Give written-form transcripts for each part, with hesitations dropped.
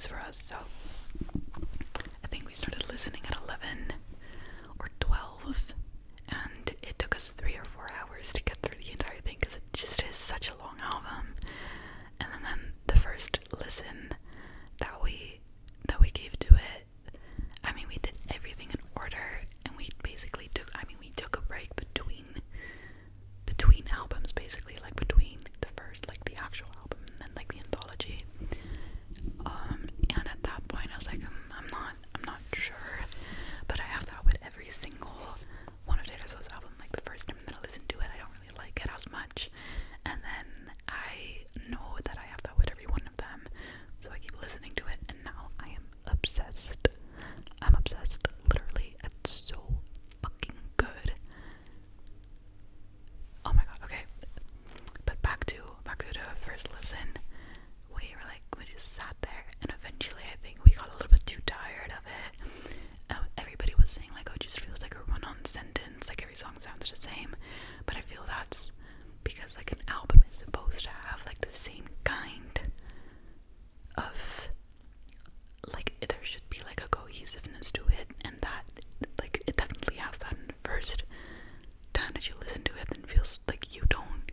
days for us. So I think we started listening at 11 or 12, and it took us 3 or 4 hours to get through the entire thing because it just is such a long album. And then the first listen that we gave to it, I mean, we did everything in order, and we basically took a break between albums, basically, like between the first, like the actual album, and then like the anthology. And at that point I was like, I'm not sure, but I have that with every single one of Taylor Swift's album. Like the first time that I listen to it, I don't really like it as much, and then I know that I have that with every one of them, so I keep listening to it, and now I am obsessed. I'm obsessed, literally. It's so fucking good. Oh my god, okay. But back to the first listen. We just sat there, and eventually I think we got a little bit too tired of it. Everybody was saying like, oh, it just feels like a run-on sentence, like every song sounds the same. But I feel that's because like an album is supposed to have like the same kind of, like, there should be like a cohesiveness to it, and that, like, it definitely has that in the first time that you listen to it, and feels like you don't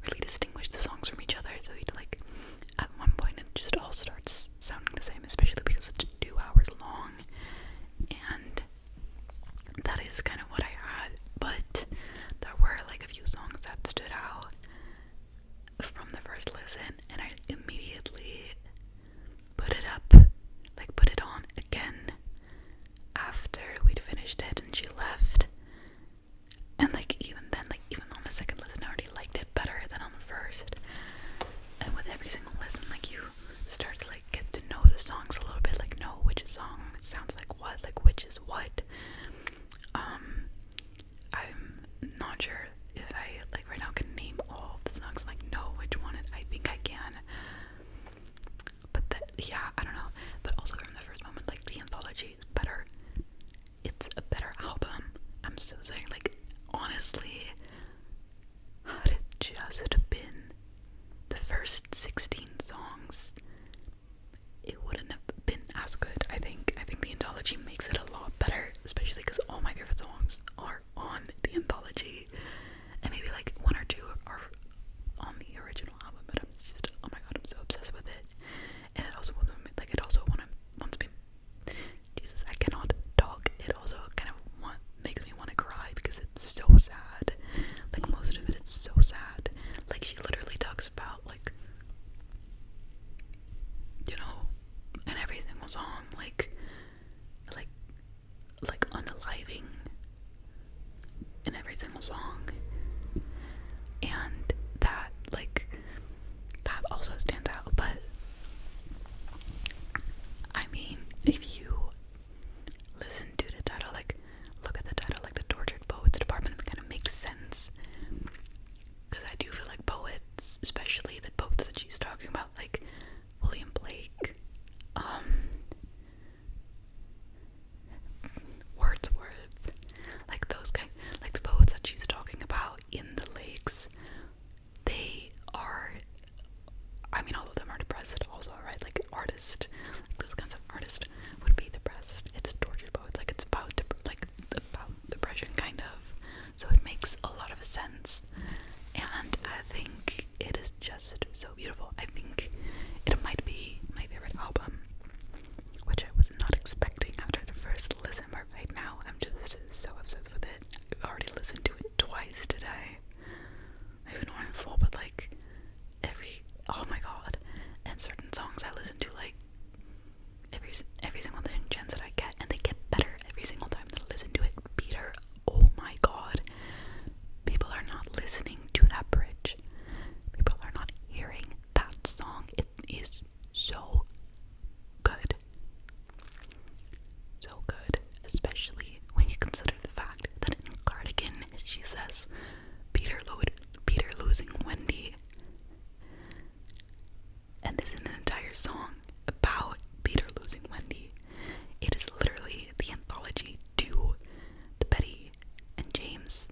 really distinguish the songs from each other. So you like, at one point it just all starts sounding the same, especially because it's 2 hours long, and that is kind of what I had. But there were like a few songs that stood out from the first listen, and I immediately put it on again after we'd finished it and she left. And like even then, like even on the second listen, I already liked it better than on the first. And with every single listen, like you start to like get to know the songs a little bit, like know which song sounds like what, like which is what. I'm not sure if I like right now can name all the songs, like know which one I think I can. But yeah, I don't know. But also from the first moment, like the anthology is better. It's a better album. I'm so saying, like, honestly, had it just been the first 16 songs, it wouldn't have been as good. I think the anthology makes it a lot better, especially because all my favorite songs are on the anthology, and maybe like 1 or 2 are on the original album. But I'm just, oh my god, I'm so obsessed with it. And it also wants me, Jesus, I cannot talk. It also kind of makes me want to cry because it's so sad. Like most of it is so sad. Like she literally talks about like, you know, in every single song, like unaliving in every single song. And that also stands out. But I mean, if you listen to the title, like look at the title, like the Tortured Poets Department, it kind of makes sense, because I do feel like poets, especially the poets that she's talking about, like William Blake, Wordsworth, like those guys, like the poets that she's talking about in the lakes, they are, I mean, all of them are depressed also, right? Like artists, like those kinds of artists would be depressed. It's tortured poets, like it's about about depression, kind of. So it makes a lot of sense, and I think it is just so beautiful. I think it might be my favorite album, which I was not expecting after the first listen, but right now I'm just so obsessed with it. I've already listened to it twice today. Maybe not in full, but like oh my god. And certain songs I listen to like every single chance that I get, and they get better every single time that I listen to it. Peter, oh my god. People are not listening to that bridge. People are not hearing that song. It is so good. So good. Especially when you consider the fact that in Cardigan she says Peter losing Wendy. And this is an entire song about Peter losing Wendy. It is literally the anthology to the Betty and James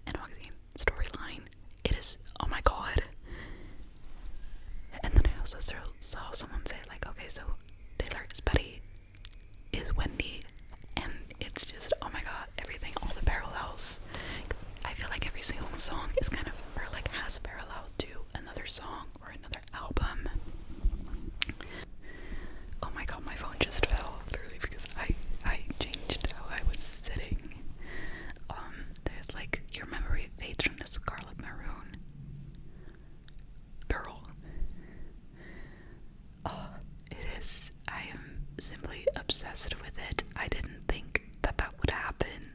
and Maxine storyline. It is, oh my god. And then I also saw someone say like, okay, okay, so Taylor is Betty, is Wendy, and it's just, oh my god, everything, all the parallels. I feel like every single song is kind of, or like has a parallel to another song or another album. Oh my god, my phone just fell, literally, because I changed how I was sitting. There's like, your memory fades from the Scarlet Maroon. Girl. Oh, it is. I am simply obsessed with it. I didn't think that that would happen,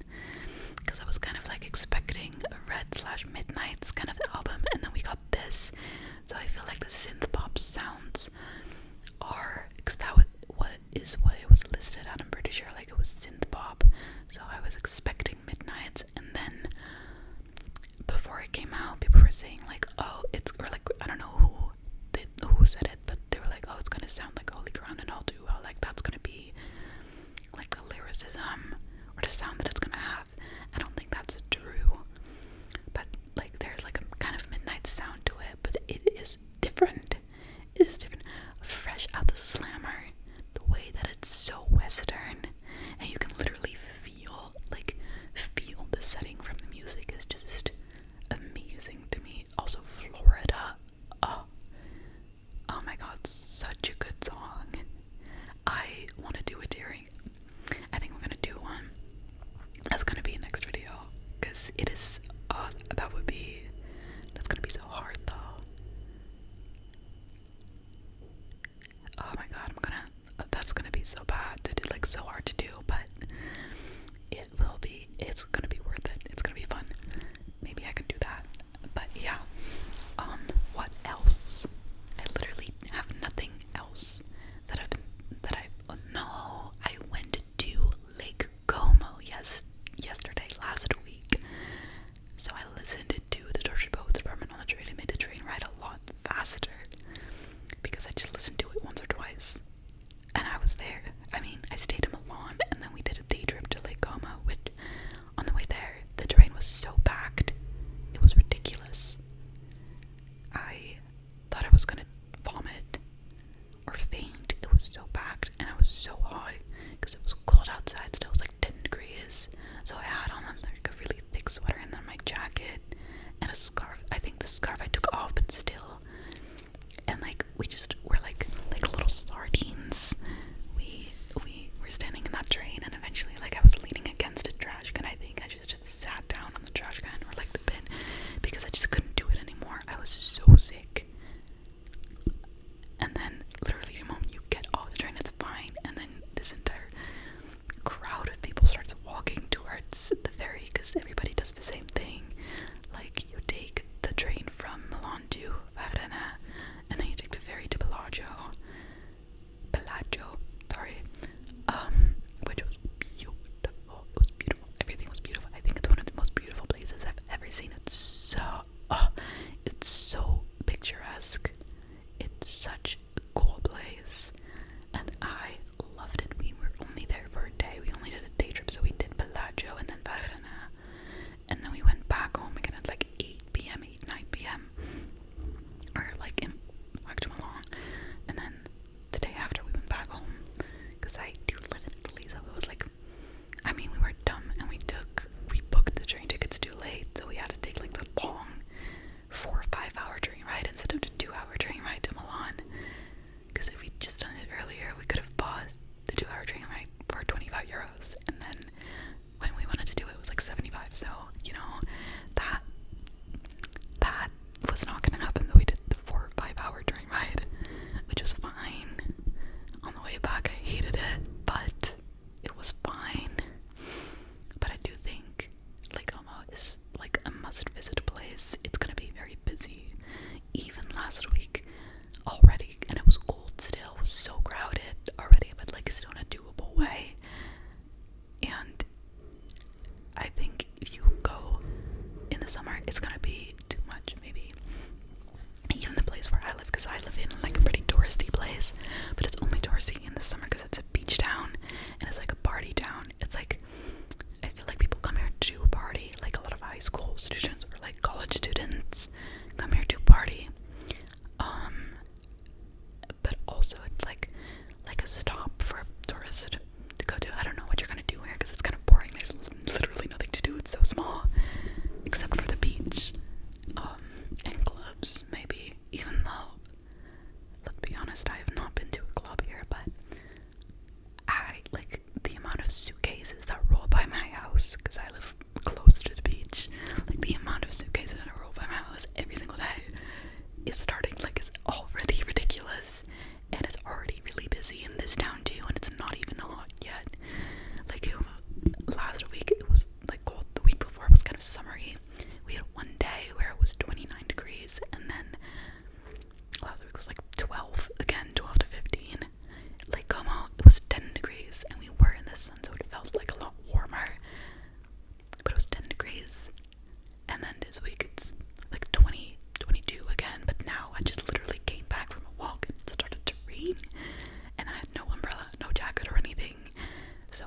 because I was kind of like expecting a Red/Midnight's kind of album, and then we got this. So I feel like the synth pop sounds are, because that was what it was listed at. I'm pretty sure like it was synth pop. So I was expecting Midnight's, and then before it came out, people were saying like, oh, it's, or like, I don't know who said it, but they were like, oh, it's gonna sound like Holy Ground, and I'll do well, like that's gonna be like the lyricism or the sound that it's gonna have. I don't think that's true, but like there's like a kind of Midnight sound to it, but it is different. It is different, fresh out the slammer, the way that it's so western, and you can literally feel the setting from the music is just amazing to me. Also Florida, oh my god, such a good song. I want to do it during, I think we're gonna do one that's gonna be next video, because it is that's gonna be so hard though. Oh my god, that's gonna be so bad to do, like so hard to do, but it's gonna be worth it. It's gonna be fun. Maybe I can do that. But yeah, what else? I literally have nothing else that I went to Lake Como yesterday, last week. So I listened to the Tortured Poets Department on the train and made the train ride a lot faster, because I just listened to it once or twice. And I was there. I mean, I stayed in Milan, and then we did a day trip to Lake Como, which on the way there, the train was so packed. It was ridiculous. I thought I was gonna vomit or faint. It was so packed, and I was so hot because it was cold outside. Still, it was like 10 degrees. So I had on like a really thick sweater, and then my jacket and a scarf. I think the scarf I took off, but still. And like we just were like little sardines. We were standing in that train, and eventually like I was leaning against a trash can. I think I just sat down on the trash can or like the bin, because I just couldn't do it anymore. I was so sick. And then literally the moment you get off the train, it's fine, and then this entire crowd of people starts walking towards the ferry, because everybody does the same thing. Like you take the train from Milan to Verona, and then you take the ferry to Bellagio, sorry, which was beautiful. It was beautiful. Everything was beautiful. I think it's one of the most beautiful places I've ever seen. It's so picturesque. It's such a cool place, and I loved it. We were only there for a day. We only did a day trip, so we did Bellagio and then Verona, and then we went back home again at like 9 p.m. or like back to Milan, and then the day after we went back home, because I do live in Italy. So it was like, I mean, we were dumb, and we booked the train tickets too late, so we had to take like the long 4 or 5 hour train ride instead of the 2 hour train ride to Milan. honest, I have not been to a club here, but I like the amount of suitcases that roll by my house because I live close to the beach. Like the amount of suitcases that roll by my house every single day is starting, like, it's already ridiculous, and it's already really busy in this town too, and it's not even hot yet. Like last week it was like cold. The week before it was kind of summery. We had one day where it was 29 degrees, and then last week was like 12 again, 12 to 15. Like Como, it was 10 degrees, and we were in the sun, so it felt like a lot warmer. But it was 10 degrees, and then this week it's like 20, 22 again. But now I just literally came back from a walk and it started to rain, and I had no umbrella, no jacket or anything. So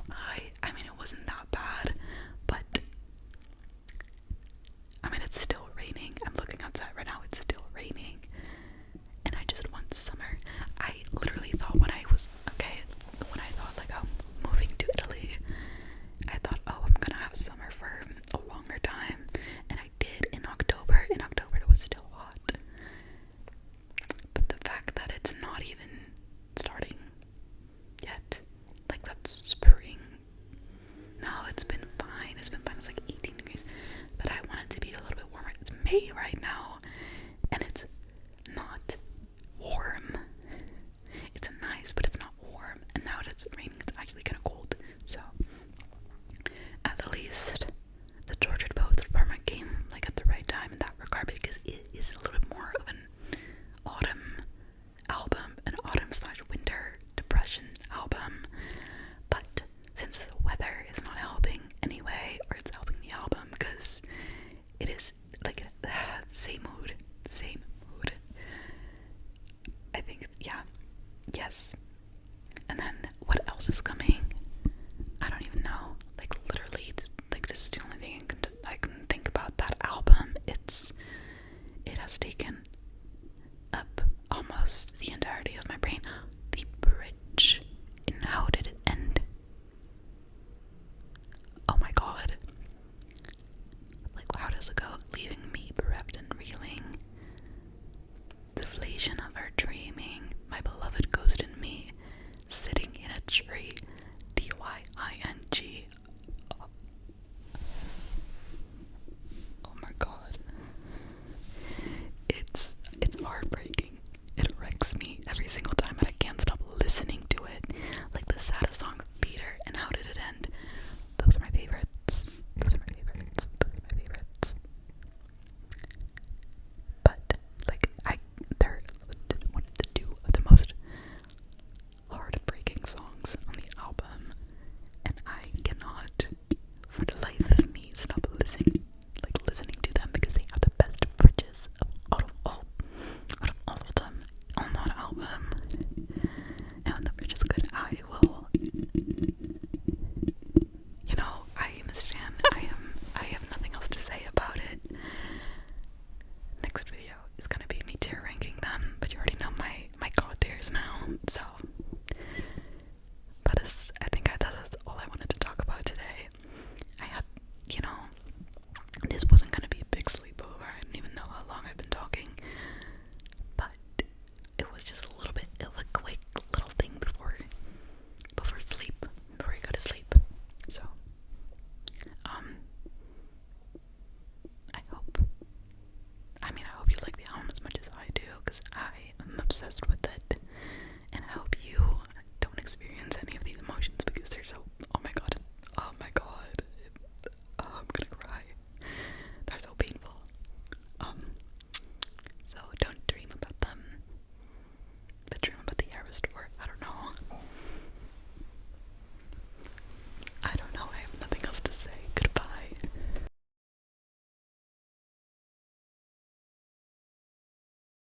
I mean, it wasn't that bad, but I mean, it's still raining. I'm looking outside right now, it's still raining, and I just want summer. I literally thought when I thought like, oh, moving to Italy, I thought, oh, I'm gonna have summer for a longer time, and I did in October. In October it was still hot, but the fact that it's not even starting yet, like that's spring. No, it's been fine. It's been fine. It's like 18 degrees, but I want it to be a little bit warmer. It's May right now, and it's not warm. It's nice, but it's not warm. And now that it's raining, it's actually kind of cold. So, at least the Tortured Poets Department came like at the right time in that regard, because it is a little bit more of an autumn album, an autumn/winter depression album. But since the weather is not helping anyway, or it's helping the album, because it is like same mood. I think, yeah, yes. And then what else is coming? I don't even know. Like literally, like this is the only thing I can think about. That album, it has taken up almost the entirety of my brain. The bridge in How Did It End? Oh my god. Like, how does it go? Leaving me bereft and reeling. Deflation of our dreaming. My beloved ghost in me. Sitting in a tree. DYING. Oh my god. It's heartbreaking. It wrecks me every single time, and I can't stop listening to it. Like the saddest song, Peter, and How Did It End? Those are my favorites. But like they're one of the two of the most heartbreaking songs on the album, and I cannot for the life of me stop listening to them, because they have the best bridges out of all of them on that album. And when the bridge is good, I will, I am a stan. I have nothing else to say about it. Next video is gonna be me tier ranking them, but you already know my god tiers now, so I think that's all I wanted to talk about today. I had, this wasn't gonna be a big sleepover. I didn't even know how long I've been talking, but it was just a little bit of a quick little thing before you go to sleep. So, I hope you like the album as much as I do, because I am obsessed with